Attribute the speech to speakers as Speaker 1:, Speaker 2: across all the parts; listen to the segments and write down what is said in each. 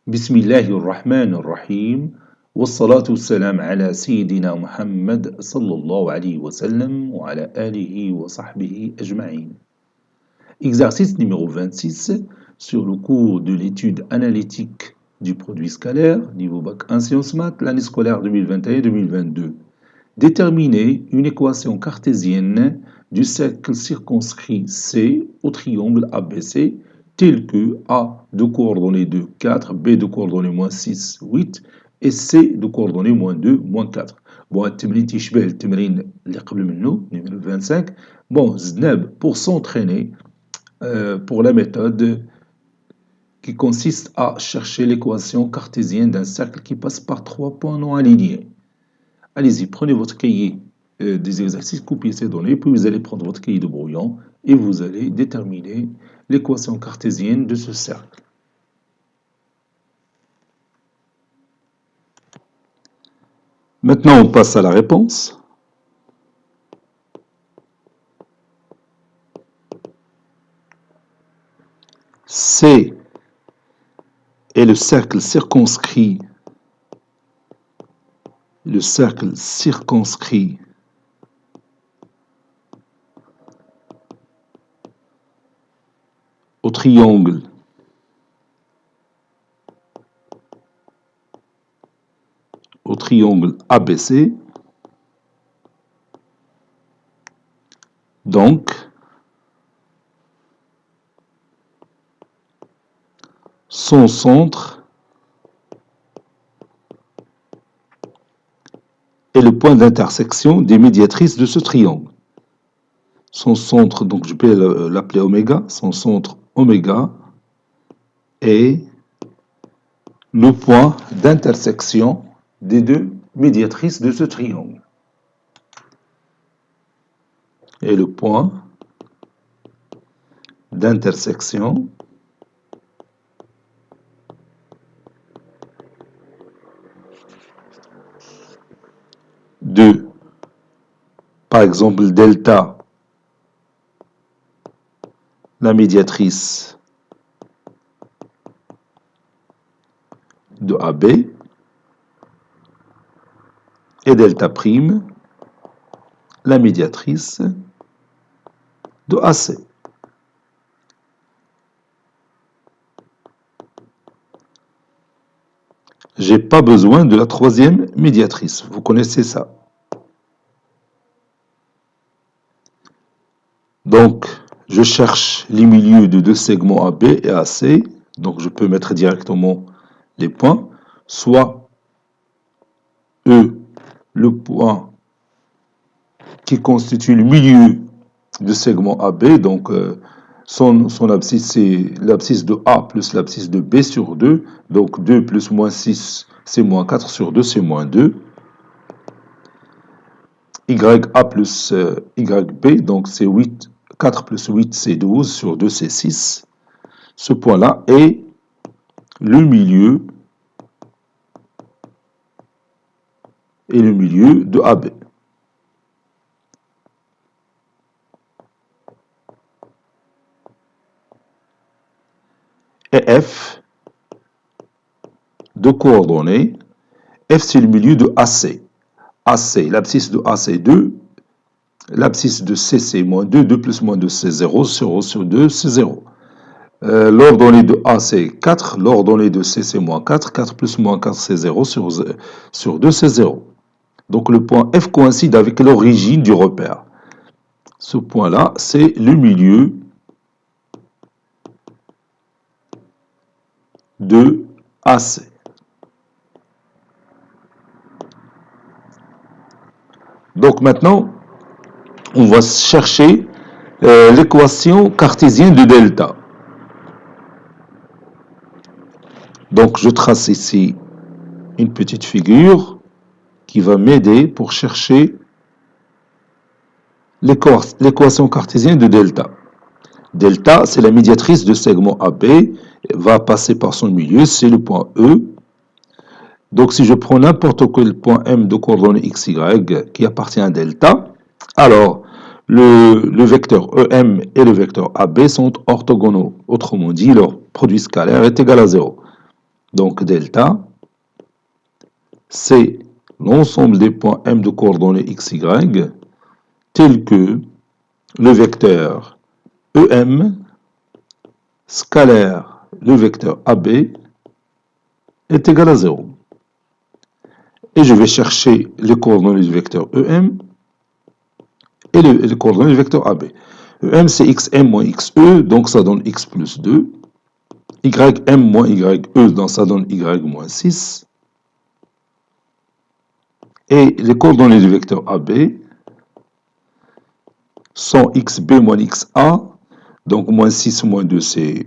Speaker 1: بسم الله الرحمن الرحيم والصلاة والسلام على سيدنا محمد صلى الله عليه وسلم وعلى آله وصحبه أجمعين. Exercice numéro 26 sur le cours de l'étude analytique du produit scalaire, niveau bac 1 sciences maths, l'année scolaire 2021-2022. Déterminer une équation cartésienne du cercle circonscrit C au triangle ABC tel que A de coordonnées de 4, B de coordonnées moins 6, 8 et C de coordonnées moins 2, moins 4. Bon, التمرين تيشبه التمرين اللي قبل منه, numéro 25. Bon, زدناه pour s'entraîner pour la méthode qui consiste à chercher l'équation cartésienne d'un cercle qui passe par 3 points non alignés. Allez-y, prenez votre cahier des exercices, copiez ces données, puis vous allez prendre votre cahier de brouillon et vous allez déterminer l'équation cartésienne de ce cercle. Maintenant, on passe à la réponse. C est le cercle circonscrit au triangle ABC. Donc, son centre est le point d'intersection des médiatrices de ce triangle. Son centre, donc je peux l'appeler oméga, son centre oméga est le point d'intersection des deux médiatrices de ce triangle. Et le point d'intersection de, par exemple, delta, la médiatrice de AB, et delta prime, la médiatrice de AC. J'ai pas besoin de la troisième médiatrice, vous connaissez ça. Donc, je cherche les milieux de deux segments AB et AC, donc je peux mettre directement les points, soit E, le point qui constitue le milieu du segment AB, donc son abscisse, c'est l'abscisse de A plus l'abscisse de B sur 2, donc 2 plus moins 6, c'est moins 4 sur 2, c'est moins 2. YA plus YB, donc c'est 8, 4 plus 8, c'est 12, sur 2, c'est 6. Ce point-là est le milieu de AB. Et F de coordonnées, F c'est le milieu de AC. AC, l'abscisse de A c'est 2, l'abscisse de C c'est moins 2, 2 plus moins 2 c'est 0, 0 sur 2 c'est 0. L'ordonnée de A c'est 4, l'ordonnée de C c'est moins 4, 4 plus moins 4 c'est 0, sur 2 c'est 0. Donc le point F coïncide avec l'origine du repère. Ce point-là, c'est le milieu de AC. Donc maintenant, on va chercher l'équation cartésienne de delta. Donc je trace ici une petite figure qui va m'aider pour chercher l'équation cartésienne de delta. Delta, c'est la médiatrice de segment AB, va passer par son milieu, c'est le point E. Donc si je prends n'importe quel point M de coordonnées XY qui appartient à delta, alors le vecteur EM et le vecteur AB sont orthogonaux. Autrement dit, leur produit scalaire est égal à 0. Donc delta, c'est l'ensemble des points M de coordonnées x, y, tels que le vecteur EM scalaire le vecteur AB est égal à 0. Et je vais chercher les coordonnées du vecteur EM et les coordonnées du vecteur AB. EM c'est xm moins xe, donc ça donne x plus 2. Ym moins ye, donc ça donne y moins 6. Et les coordonnées du vecteur AB sont xb moins xa, donc moins 6 moins 2 c'est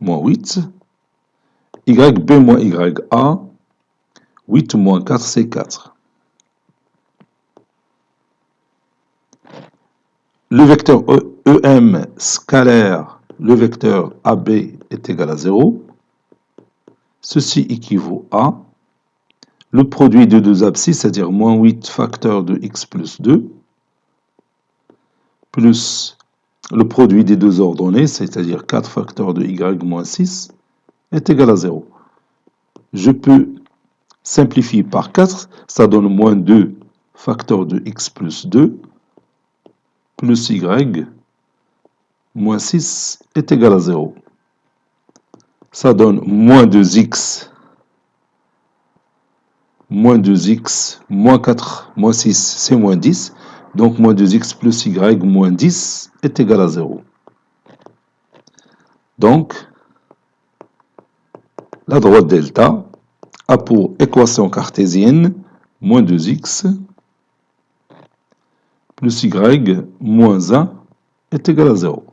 Speaker 1: moins 8. Yb moins ya, 8 moins 4 c'est 4. Le vecteur EM scalaire, le vecteur AB est égal à 0. Ceci équivaut à le produit de deux abscisses, c'est-à-dire moins 8 facteur de x plus 2, plus le produit des deux ordonnées, c'est-à-dire 4 facteurs de y moins 6, est égal à 0. Je peux simplifier par 4, ça donne moins 2 facteur de x plus 2, plus y moins 6 est égal à 0. Ça donne moins 2x, moins 4, moins 6, c'est moins 10. Donc moins 2x plus y moins 10 est égal à 0. Donc, la droite delta a pour équation cartésienne moins 2x plus y moins 1 est égal à 0.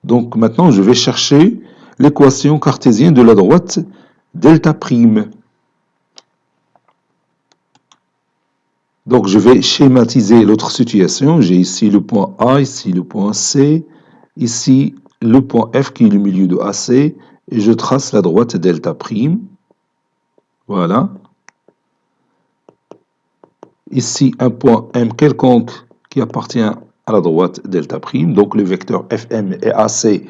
Speaker 1: Donc maintenant, je vais chercher l'équation cartésienne de la droite delta prime. Donc je vais schématiser l'autre situation. J'ai ici le point A, ici le point C, ici le point F qui est le milieu de AC, et je trace la droite delta prime. Voilà. Ici un point M quelconque qui appartient à la droite delta prime. Donc les vecteurs FM et AC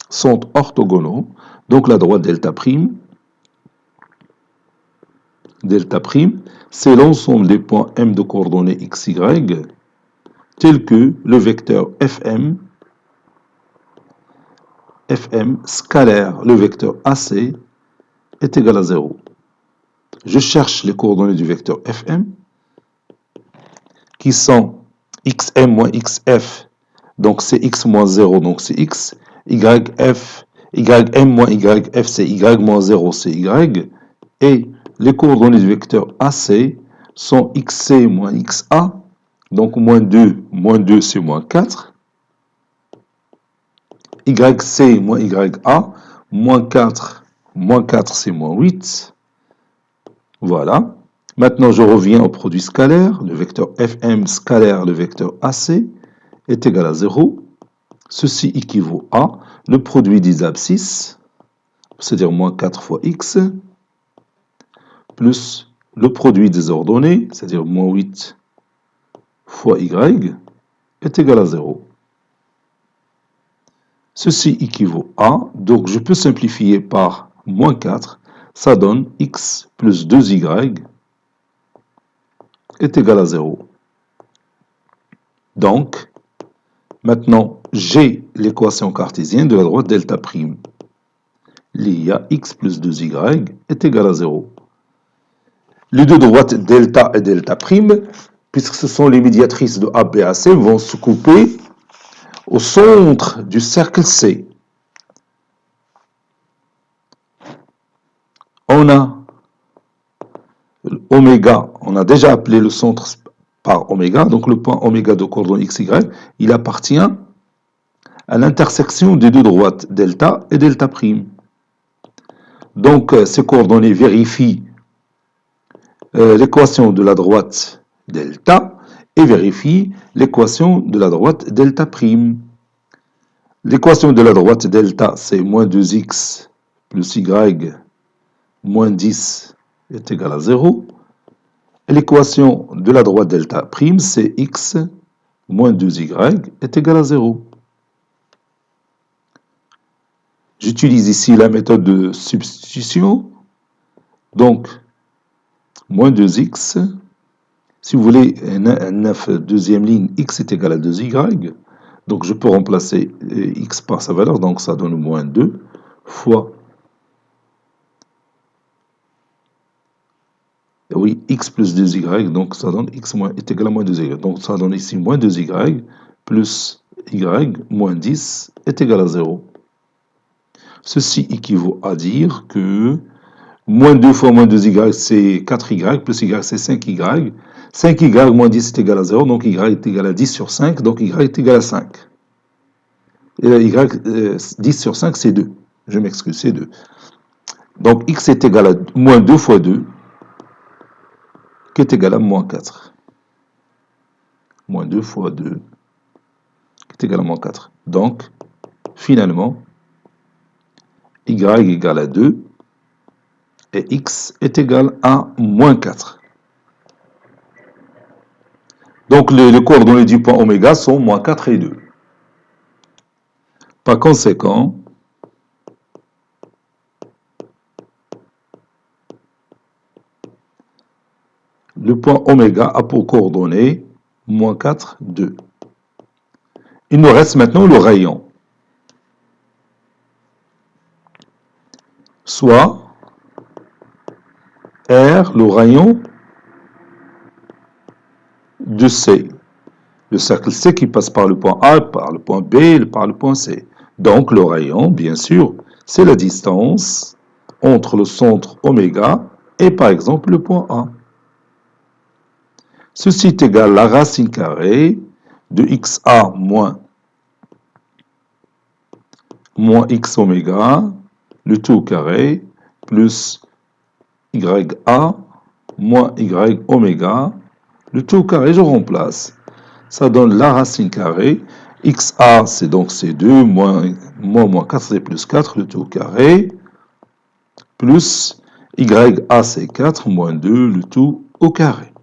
Speaker 1: sont orthogonaux. Donc la droite delta prime, c'est l'ensemble des points M de coordonnées x, y, tels que le vecteur FM scalaire le vecteur AC est égal à 0. Je cherche les coordonnées du vecteur FM qui sont xm moins xf, donc c'est x moins 0, donc c'est x, ym moins yf, c'est y moins 0, c'est y, et les coordonnées du vecteur AC sont xc moins xa, donc moins 2 c'est moins 4, yc moins ya, moins 4 c'est moins 8. Voilà. Maintenant, je reviens au produit scalaire. Le vecteur FM scalaire le vecteur AC est égal à 0. Ceci équivaut à le produit des abscisses, c'est-à-dire moins 4 fois x, plus le produit des ordonnées, c'est-à-dire moins 8 fois y, est égal à 0. Ceci équivaut à, donc je peux simplifier par moins 4, ça donne x plus 2y est égal à 0. Donc, maintenant, j'ai l'équation cartésienne de la droite delta prime. Il y a x plus 2y est égal à 0. Les deux droites delta et delta prime, puisque ce sont les médiatrices de AB et AC, vont se couper au centre du cercle C. On a oméga, on a déjà appelé le centre par oméga, donc le point oméga de coordonnées x, y, il appartient à l'intersection des deux droites delta et delta prime. Donc ces coordonnées vérifient l'équation de la droite delta et vérifient l'équation de la droite delta prime. L'équation de la droite delta, c'est moins 2x plus y moins 10 est égal à 0. Et l'équation de la droite delta prime, c'est x moins 2y est égal à 0. J'utilise ici la méthode de substitution. Donc, moins 2x, si vous voulez, deuxième ligne, x est égal à 2y. Donc, je peux remplacer x par sa valeur, donc ça donne moins 2 fois, oui, x plus 2y, donc ça donne x est égal à moins 2y. Donc, ça donne ici moins 2y plus y moins 10 est égal à 0. Ceci équivaut à dire que moins 2 fois moins 2y, c'est 4y, plus y, c'est 5y. 5y moins 10 est égal à 0, donc y est égal à 10 sur 5, donc y est égal à 5. Et y, 10 sur 5, c'est 2. Je m'excuse, c'est 2. Donc x est égal à moins 2 fois 2, qui est égal à moins 4. Moins 2 fois 2, qui est égal à moins 4. Donc, finalement, y est égal à 2, et x est égal à moins 4. Donc, les coordonnées du point oméga sont moins 4 et 2. Par conséquent, le point oméga a pour coordonnées moins 4, 2. Il nous reste maintenant le rayon. Soit R, le rayon de C. Le cercle C qui passe par le point A, par le point B et par le point C. Donc le rayon, bien sûr, c'est la distance entre le centre oméga et par exemple le point A. Ceci est égal à la racine carrée de xa moins x oméga, le tout au carré, plus ya moins y oméga, le tout au carré, je remplace. Ça donne la racine carrée. xa, c'est donc c2, moins 4, c'est plus 4, le tout au carré, plus ya, c'est 4, moins 2, le tout au carré.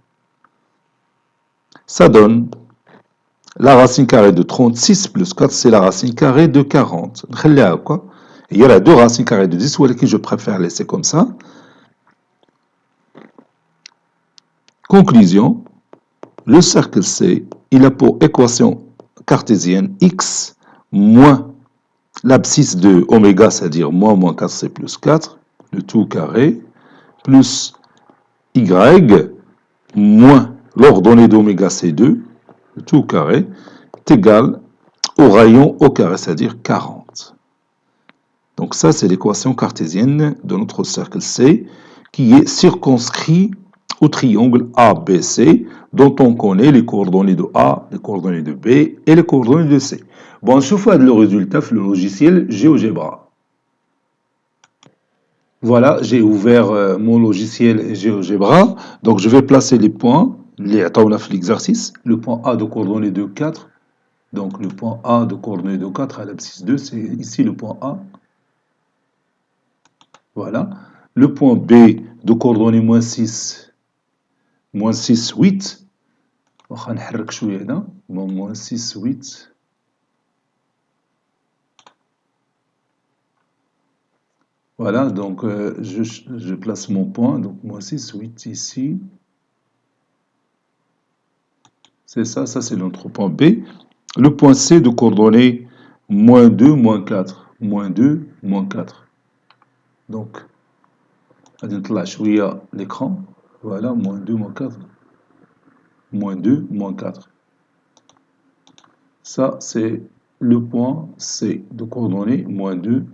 Speaker 1: Ça donne la racine carrée de 36 plus 4, c'est la racine carrée de 40. Il y a la deux racines carrées de 10, ou que je préfère laisser comme ça. Conclusion, le cercle C, il a pour équation cartésienne x moins l'abscisse de oméga, c'est-à-dire moins 4, c'est plus 4, le tout au carré, plus y moins l'ordonnée d'oméga, c'est 2, le tout au carré, est égal au rayon au carré, c'est-à-dire 40. Donc ça, c'est l'équation cartésienne de notre cercle C, qui est circonscrit au triangle ABC, dont on connaît les coordonnées de A, les coordonnées de B et les coordonnées de C. Bon, je fais le résultat le logiciel GeoGebra. Voilà, j'ai ouvert mon logiciel GeoGebra. Donc, je vais placer les points. On a fait l'exercice. Le point A de coordonnées de 4. Donc, le point A de coordonnées de 4 à l'abscisse 2, c'est ici le point A. Voilà. Le point B de coordonnées moins 6, 8. واخا نحرك شويه هنا moins 6 8. Voilà, donc je place mon point, donc moins 6 8 ici. C'est ça, ça c'est notre point B. Le point C de coordonnées moins 2 moins 4. Moins 2 moins 4. Donc غادي نطلع شويه l'écran. Voilà, moins 2 moins 4. Moins 2 moins 4. Ça, c'est le point C de coordonnées moins 2,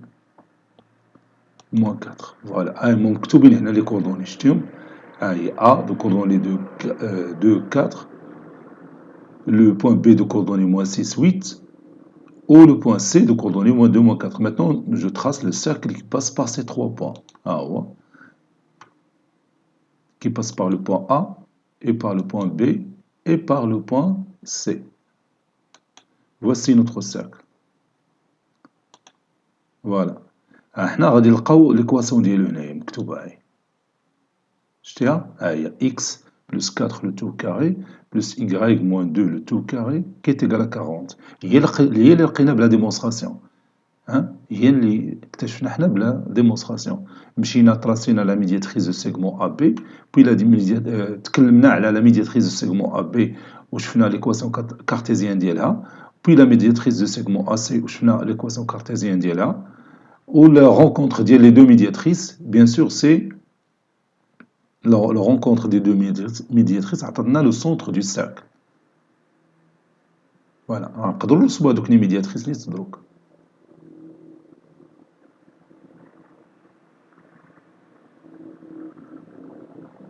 Speaker 1: moins 4. Voilà. مكتوبين هنا les coordonnées شتيهم. A de coordonnées de 4. Le point B de coordonnées moins 6, 8. Ou le point C de coordonnées moins 2, moins 4. Maintenant, je trace le cercle qui passe par ces trois points. Ouais. Qui passe par le point A, et par le point B, et par le point C. Voici notre cercle. Voilà. حنا غادي نلقاو l'équation ديالو هنايا مكتوبة هاي. شتيها؟ هي x plus 4 le tout au carré plus y moins 2 le tout au carré qui est égal à 40. هي اللي لقينا بلا démonstration. هي اللي اكتشفنا حنا بلا ديمونستراسيون. مشينا تراسينا لا ميدياتريس دو سيغمون ا بي، بوي تكلمنا على لا ميدياتريس دو سيغمون ا بي وشفنا ليكواسيون كارتيزيان ديالها، بوي لا ميدياتريس دو سيغمون ا سي وشفنا ليكواسيون كارتيزيان ديالها. و لا رونكونتر ديال لي دو ميدياتريس بيان سور سي la rencontre des deux médiatrices عطاتنا le centre du cercle. Voilà, نقدروا نرسموا هذوك لي ميدياتريس اللي تدروك.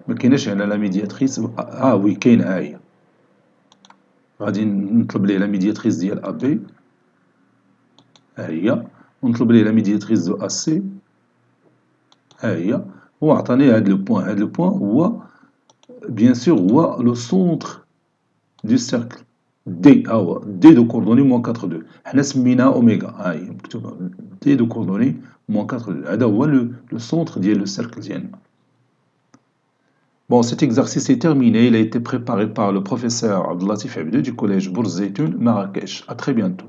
Speaker 1: ما كايناش هنا لا ميدياتريس وي كاين، ها هي. غادي نطلب ليه لا ميدياتريس ديال ا بي، ها هي، ونطلب ليه لا ميدياتريس دو ا سي، ها هي. هو عطاني هاد لو بوين، هاد لو بوين هو بيان سور هو لو سونتر دو سيركل. دي ها هو دي دو كوردوني موان 4 2، حنا سميناها اوميغا، ها هي مكتوبه دي دو كوردوني موان 4 2، هذا هو لو سونتر ديال لو سيركل ديالنا. Bon, cet exercice est terminé. Il a été préparé par le professeur Abdelatif Abdou du collège Bourz Zeytoun, Marrakech. À très bientôt.